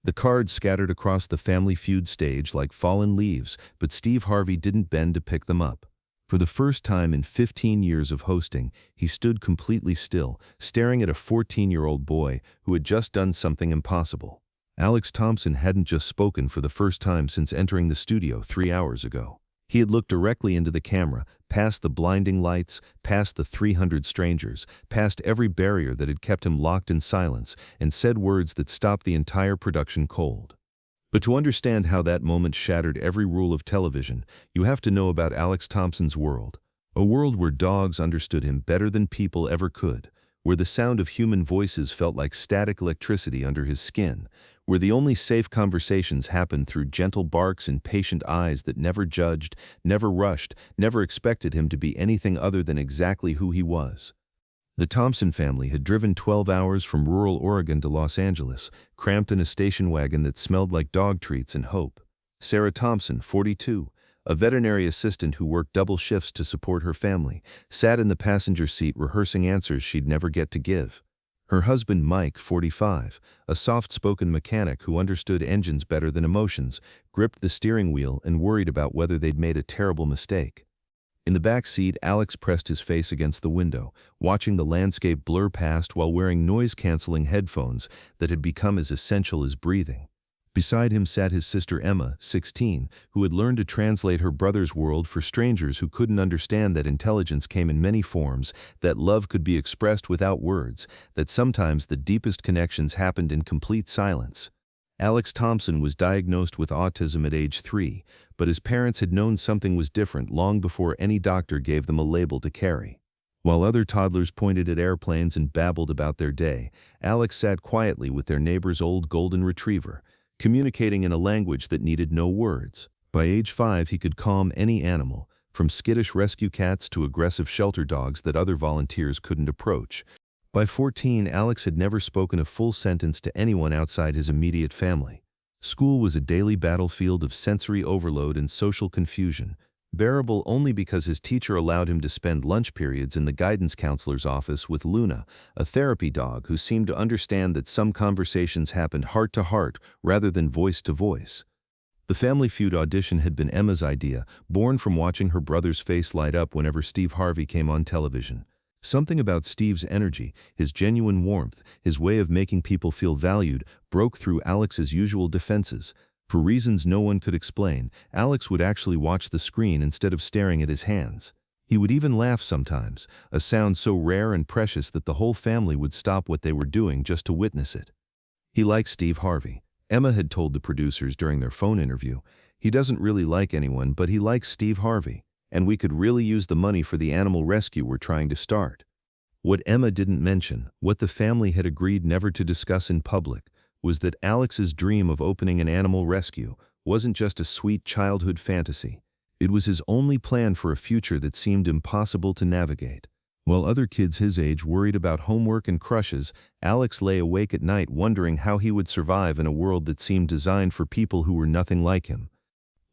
The cards scattered across the Family Feud stage like fallen leaves, but Steve Harvey didn't bend to pick them up. For the first time in 15 years of hosting, he stood completely still, staring at a 14-year-old boy who had just done something impossible. Alex Thompson hadn't just spoken for the first time since entering the studio 3 hours ago. He had looked directly into the camera, past the blinding lights, past the 300 strangers, past every barrier that had kept him locked in silence, and said words that stopped the entire production cold. But to understand how that moment shattered every rule of television, you have to know about Alex Thompson's world. A world where dogs understood him better than people ever could, where the sound of human voices felt like static electricity under his skin, where the only safe conversations happened through gentle barks and patient eyes that never judged, never rushed, never expected him to be anything other than exactly who he was. The Thompson family had driven 12 hours from rural Oregon to Los Angeles, cramped in a station wagon that smelled like dog treats and hope. Sarah Thompson, 42, a veterinary assistant who worked double shifts to support her family, sat in the passenger seat rehearsing answers she'd never get to give. Her husband, Mike, 45, a soft-spoken mechanic who understood engines better than emotions, gripped the steering wheel and worried about whether they'd made a terrible mistake. In the back seat, Alex pressed his face against the window, watching the landscape blur past while wearing noise-canceling headphones that had become as essential as breathing. Beside him sat his sister Emma, 16, who had learned to translate her brother's world for strangers who couldn't understand that intelligence came in many forms, that love could be expressed without words, that sometimes the deepest connections happened in complete silence. Alex Thompson was diagnosed with autism at age 3, but his parents had known something was different long before any doctor gave them a label to carry. While other toddlers pointed at airplanes and babbled about their day, Alex sat quietly with their neighbor's old golden retriever, communicating in a language that needed no words. By age 5, he could calm any animal, from skittish rescue cats to aggressive shelter dogs that other volunteers couldn't approach. By 14, Alex had never spoken a full sentence to anyone outside his immediate family. School was a daily battlefield of sensory overload and social confusion, bearable only because his teacher allowed him to spend lunch periods in the guidance counselor's office with Luna, a therapy dog who seemed to understand that some conversations happened heart to heart rather than voice to voice. The Family Feud audition had been Emma's idea, born from watching her brother's face light up whenever Steve Harvey came on television. Something about Steve's energy, his genuine warmth, his way of making people feel valued, broke through Alex's usual defenses. For reasons no one could explain, Alex would actually watch the screen instead of staring at his hands. He would even laugh sometimes, a sound so rare and precious that the whole family would stop what they were doing just to witness it. He liked Steve Harvey. Emma had told the producers during their phone interview, "He doesn't really like anyone, but he likes Steve Harvey, and we could really use the money for the animal rescue we're trying to start." What Emma didn't mention, what the family had agreed never to discuss in public, was that Alex's dream of opening an animal rescue wasn't just a sweet childhood fantasy. It was his only plan for a future that seemed impossible to navigate. While other kids his age worried about homework and crushes, Alex lay awake at night wondering how he would survive in a world that seemed designed for people who were nothing like him.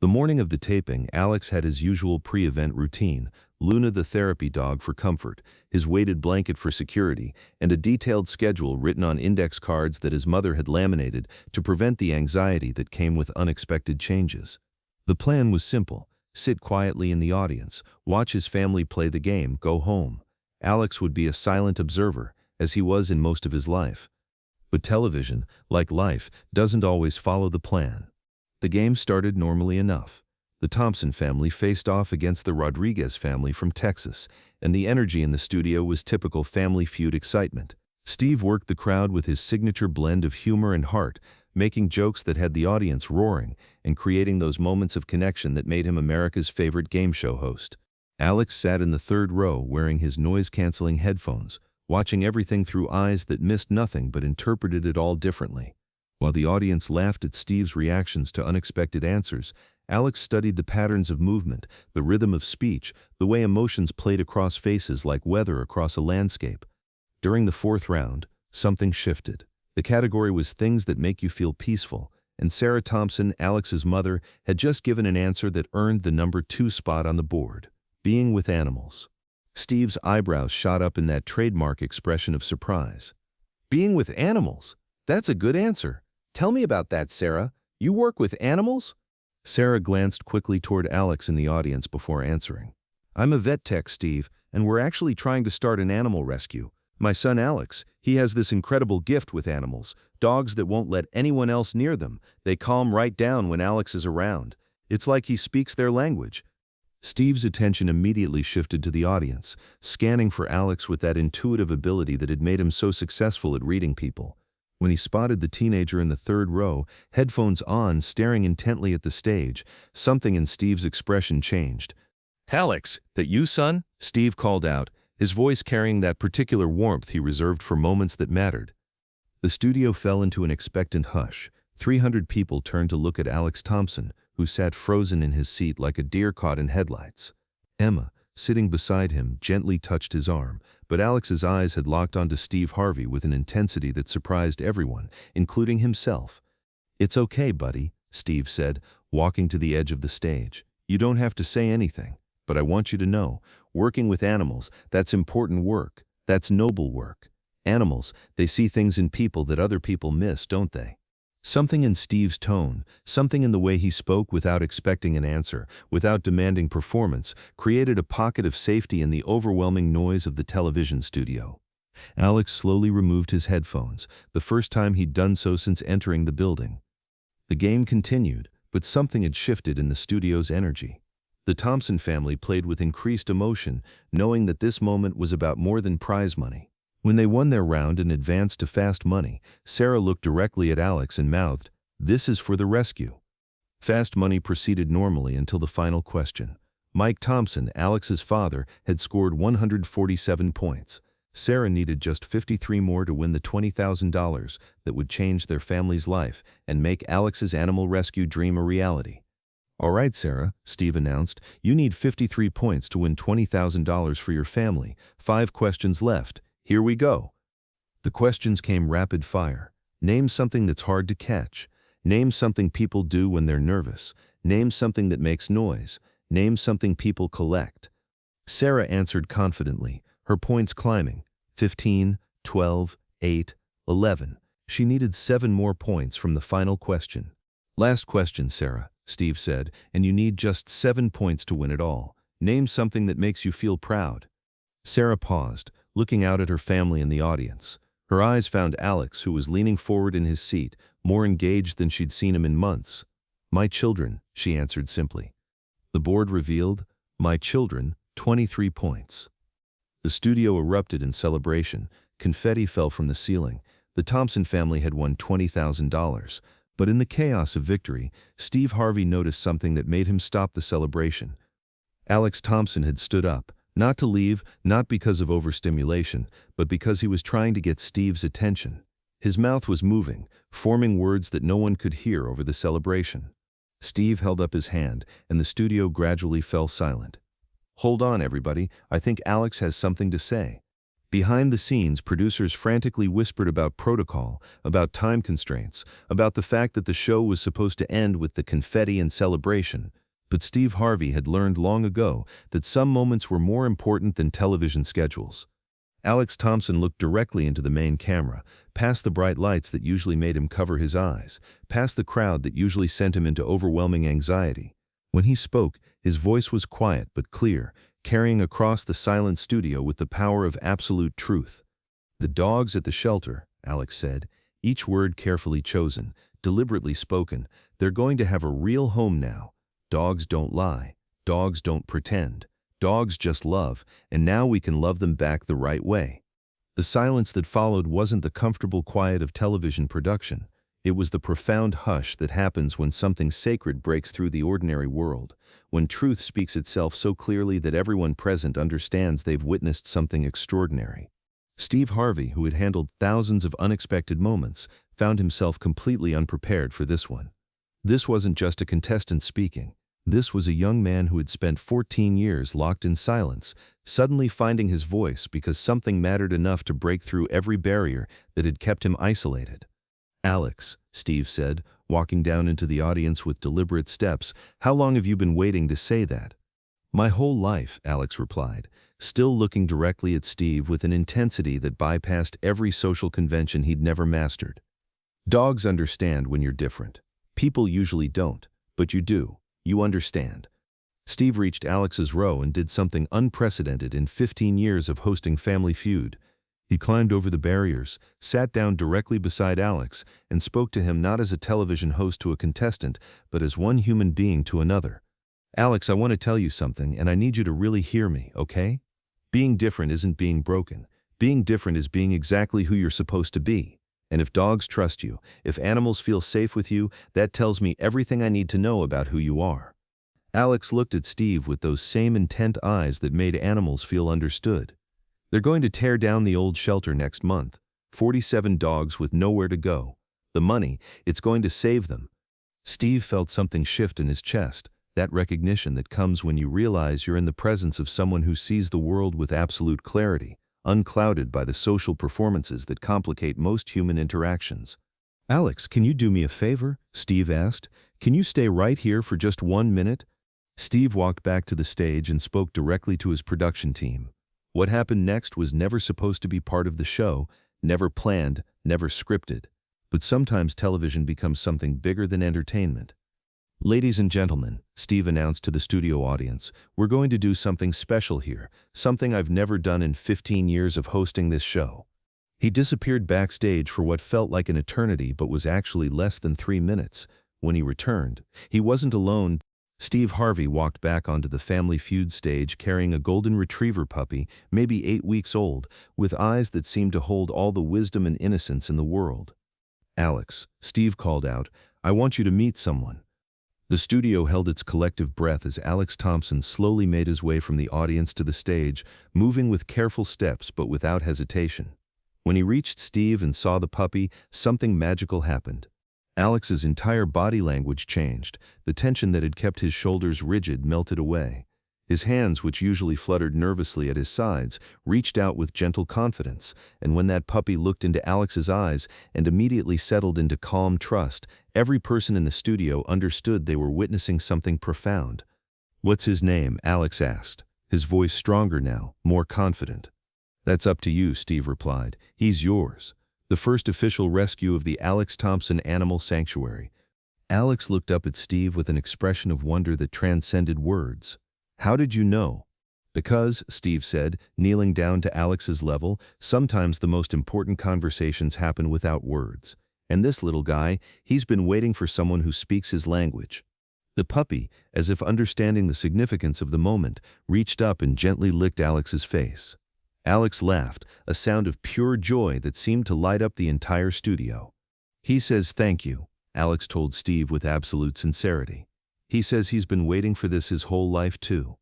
The morning of the taping, Alex had his usual pre-event routine: Luna the therapy dog for comfort, his weighted blanket for security, and a detailed schedule written on index cards that his mother had laminated to prevent the anxiety that came with unexpected changes. The plan was simple: sit quietly in the audience, watch his family play the game, go home. Alex would be a silent observer, as he was in most of his life. But television, like life, doesn't always follow the plan. The game started normally enough. The Thompson family faced off against the Rodriguez family from Texas, and the energy in the studio was typical Family Feud excitement. Steve worked the crowd with his signature blend of humor and heart, making jokes that had the audience roaring and creating those moments of connection that made him America's favorite game show host. Alex sat in the third row wearing his noise-canceling headphones, watching everything through eyes that missed nothing but interpreted it all differently. While the audience laughed at Steve's reactions to unexpected answers, Alex studied the patterns of movement, the rhythm of speech, the way emotions played across faces like weather across a landscape. During the fourth round, something shifted. The category was things that make you feel peaceful, and Sarah Thompson, Alex's mother, had just given an answer that earned the number 2 spot on the board: being with animals. Steve's eyebrows shot up in that trademark expression of surprise. "Being with animals? That's a good answer. Tell me about that, Sarah. You work with animals? Sarah glanced quickly toward Alex in the audience before answering. I'm a vet tech, Steve, and we're actually trying to start an animal rescue. My son Alex, he has this incredible gift with animals, dogs that won't let anyone else near them. They calm right down when Alex is around. It's like he speaks their language. Steve's attention immediately shifted to the audience, scanning for Alex with that intuitive ability that had made him so successful at reading people. When he spotted the teenager in the third row, headphones on, staring intently at the stage, something in Steve's expression changed. Alex, that you, son? Steve called out, his voice carrying that particular warmth he reserved for moments that mattered. The studio fell into an expectant hush. 300 people turned to look at Alex Thompson, who sat frozen in his seat like a deer caught in headlights. Emma, sitting beside him, gently touched his arm, but Alex's eyes had locked onto Steve Harvey with an intensity that surprised everyone, including himself. It's okay, buddy, Steve said, walking to the edge of the stage. You don't have to say anything, but I want you to know, working with animals, that's important work. That's noble work. Animals, they see things in people that other people miss, don't they? Something in Steve's tone, something in the way he spoke without expecting an answer, without demanding performance, created a pocket of safety in the overwhelming noise of the television studio. Alex slowly removed his headphones, the first time he'd done so since entering the building. The game continued, but something had shifted in the studio's energy. The Thompson family played with increased emotion, knowing that this moment was about more than prize money. When they won their round and advanced to fast money, Sarah looked directly at Alex and mouthed, "This is for the rescue." Fast money proceeded normally until the final question. Mike Thompson, Alex's father, had scored 147 points. Sarah needed just 53 more to win the $20,000 that would change their family's life and make Alex's animal rescue dream a reality. All right, Sarah, Steve announced, you need 53 points to win $20,000 for your family. 5 questions left. Here we go. The questions came rapid fire. Name something that's hard to catch. Name something people do when they're nervous. Name something that makes noise. Name something people collect. Sarah answered confidently, her points climbing. 15, 12, 8, 11. She needed 7 more points from the final question. Last question, Sarah, Steve said, and you need just 7 points to win it all. Name something that makes you feel proud. Sarah paused, looking out at her family in the audience. Her eyes found Alex, who was leaning forward in his seat, more engaged than she'd seen him in months. My children, she answered simply. The board revealed, my children, 23 points. The studio erupted in celebration. Confetti fell from the ceiling. The Thompson family had won $20,000. But in the chaos of victory, Steve Harvey noticed something that made him stop the celebration. Alex Thompson had stood up. Not to leave, not because of overstimulation, but because he was trying to get Steve's attention. His mouth was moving, forming words that no one could hear over the celebration. Steve held up his hand, and the studio gradually fell silent. Hold on, everybody, I think Alex has something to say. Behind the scenes, producers frantically whispered about protocol, about time constraints, about the fact that the show was supposed to end with the confetti and celebration. But Steve Harvey had learned long ago that some moments were more important than television schedules. Alex Thompson looked directly into the main camera, past the bright lights that usually made him cover his eyes, past the crowd that usually sent him into overwhelming anxiety. When he spoke, his voice was quiet but clear, carrying across the silent studio with the power of absolute truth. The dogs at the shelter, Alex said, each word carefully chosen, deliberately spoken, they're going to have a real home now. Dogs don't lie. Dogs don't pretend. Dogs just love, and now we can love them back the right way. The silence that followed wasn't the comfortable quiet of television production. It was the profound hush that happens when something sacred breaks through the ordinary world, when truth speaks itself so clearly that everyone present understands they've witnessed something extraordinary. Steve Harvey, who had handled thousands of unexpected moments, found himself completely unprepared for this one. This wasn't just a contestant speaking. This was a young man who had spent 14 years locked in silence, suddenly finding his voice because something mattered enough to break through every barrier that had kept him isolated. Alex, Steve said, walking down into the audience with deliberate steps, how long have you been waiting to say that? My whole life, Alex replied, still looking directly at Steve with an intensity that bypassed every social convention he'd never mastered. Dogs understand when you're different. People usually don't, but you do. You understand. Steve reached Alex's row and did something unprecedented in 15 years of hosting Family Feud. He climbed over the barriers, sat down directly beside Alex, and spoke to him not as a television host to a contestant, but as one human being to another. Alex, I want to tell you something, and I need you to really hear me, okay? Being different isn't being broken. Being different is being exactly who you're supposed to be. And if dogs trust you, if animals feel safe with you, that tells me everything I need to know about who you are. Alex looked at Steve with those same intent eyes that made animals feel understood. They're going to tear down the old shelter next month. 47 dogs with nowhere to go. The money, it's going to save them. Steve felt something shift in his chest, that recognition that comes when you realize you're in the presence of someone who sees the world with absolute clarity, unclouded by the social performances that complicate most human interactions. Alex, can you do me a favor? Steve asked. Can you stay right here for just 1 minute? Steve walked back to the stage and spoke directly to his production team. What happened next was never supposed to be part of the show, never planned, never scripted. But sometimes television becomes something bigger than entertainment. Ladies and gentlemen, Steve announced to the studio audience, we're going to do something special here, something I've never done in 15 years of hosting this show. He disappeared backstage for what felt like an eternity but was actually less than 3 minutes. When he returned, he wasn't alone. Steve Harvey walked back onto the Family Feud stage carrying a golden retriever puppy, maybe 8 weeks old, with eyes that seemed to hold all the wisdom and innocence in the world. Alex, Steve called out, I want you to meet someone. The studio held its collective breath as Alex Thompson slowly made his way from the audience to the stage, moving with careful steps but without hesitation. When he reached Steve and saw the puppy, something magical happened. Alex's entire body language changed. The tension that had kept his shoulders rigid melted away. His hands, which usually fluttered nervously at his sides, reached out with gentle confidence, and when that puppy looked into Alex's eyes and immediately settled into calm trust, every person in the studio understood they were witnessing something profound. What's his name? Alex asked, his voice stronger now, more confident. That's up to you, Steve replied. He's yours. The first official rescue of the Alex Thompson Animal Sanctuary. Alex looked up at Steve with an expression of wonder that transcended words. How did you know? Because, Steve said, kneeling down to Alex's level, sometimes the most important conversations happen without words. And this little guy, he's been waiting for someone who speaks his language. The puppy, as if understanding the significance of the moment, reached up and gently licked Alex's face. Alex laughed, a sound of pure joy that seemed to light up the entire studio. He says thank you, Alex told Steve with absolute sincerity. He says he's been waiting for this his whole life too.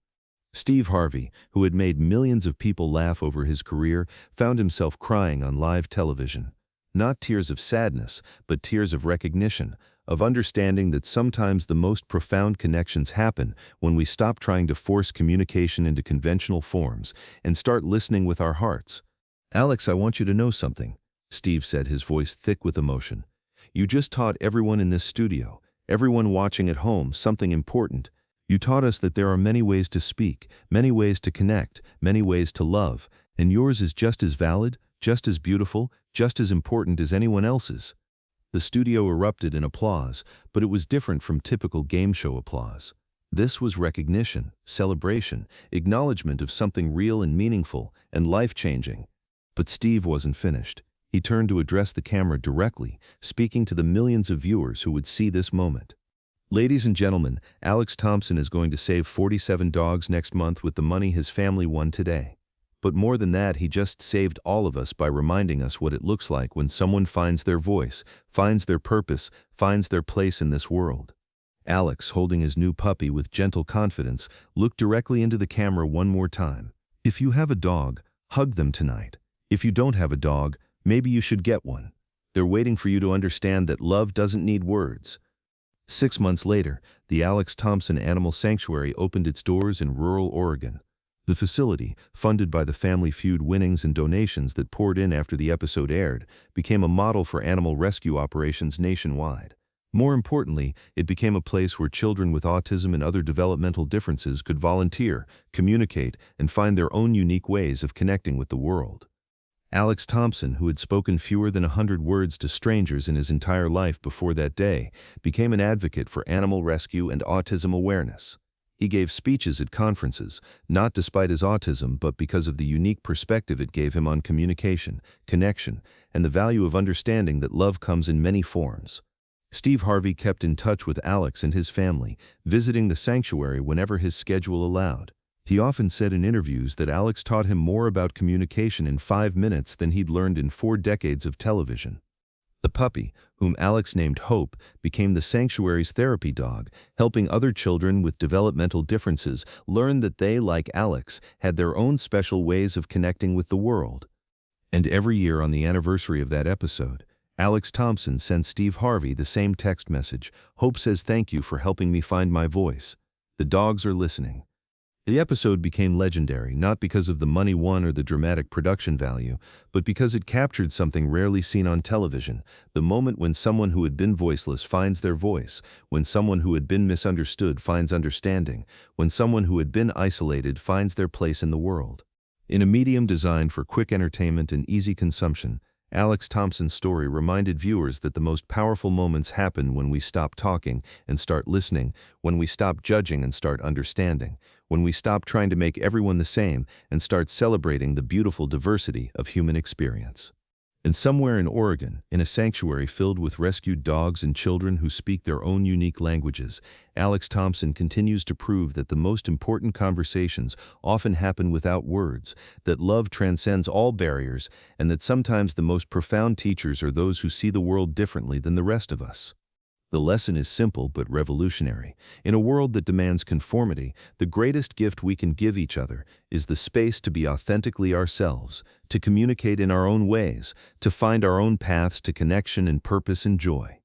Steve Harvey, who had made millions of people laugh over his career, found himself crying on live television. Not tears of sadness, but tears of recognition, of understanding that sometimes the most profound connections happen when we stop trying to force communication into conventional forms and start listening with our hearts. Alex, I want you to know something, Steve said, his voice thick with emotion. You just taught everyone in this studio, everyone watching at home, something important. You taught us that there are many ways to speak, many ways to connect, many ways to love, and yours is just as valid, just as beautiful, just as important as anyone else's. The studio erupted in applause, but it was different from typical game show applause. This was recognition, celebration, acknowledgement of something real and meaningful and life-changing. But Steve wasn't finished. He turned to address the camera directly, speaking to the millions of viewers who would see this moment. Ladies and gentlemen, Alex Thompson is going to save 47 dogs next month with the money his family won today. But more than that, he just saved all of us by reminding us what it looks like when someone finds their voice, finds their purpose, finds their place in this world. Alex, holding his new puppy with gentle confidence, looked directly into the camera one more time. If you have a dog, hug them tonight. If you don't have a dog, maybe you should get one. They're waiting for you to understand that love doesn't need words. 6 months later, the Alex Thompson Animal Sanctuary opened its doors in rural Oregon. The facility, funded by the Family Feud winnings and donations that poured in after the episode aired, became a model for animal rescue operations nationwide. More importantly, it became a place where children with autism and other developmental differences could volunteer, communicate, and find their own unique ways of connecting with the world. Alex Thompson, who had spoken fewer than 100 words to strangers in his entire life before that day, became an advocate for animal rescue and autism awareness. He gave speeches at conferences, not despite his autism but because of the unique perspective it gave him on communication, connection, and the value of understanding that love comes in many forms. Steve Harvey kept in touch with Alex and his family, visiting the sanctuary whenever his schedule allowed. He often said in interviews that Alex taught him more about communication in 5 minutes than he'd learned in 4 decades of television. The puppy, whom Alex named Hope, became the sanctuary's therapy dog, helping other children with developmental differences learn that they, like Alex, had their own special ways of connecting with the world. And every year on the anniversary of that episode, Alex Thompson sent Steve Harvey the same text message. Hope says, "Thank you for helping me find my voice. The dogs are listening." The episode became legendary not because of the money won or the dramatic production value, but because it captured something rarely seen on television: the moment when someone who had been voiceless finds their voice, when someone who had been misunderstood finds understanding, when someone who had been isolated finds their place in the world. In a medium designed for quick entertainment and easy consumption, Alex Thompson's story reminded viewers that the most powerful moments happen when we stop talking and start listening, when we stop judging and start understanding, when we stop trying to make everyone the same and start celebrating the beautiful diversity of human experience. And somewhere in Oregon, in a sanctuary filled with rescued dogs and children who speak their own unique languages, Alex Thompson continues to prove that the most important conversations often happen without words, that love transcends all barriers, and that sometimes the most profound teachers are those who see the world differently than the rest of us. The lesson is simple but revolutionary. In a world that demands conformity, the greatest gift we can give each other is the space to be authentically ourselves, to communicate in our own ways, to find our own paths to connection and purpose and joy.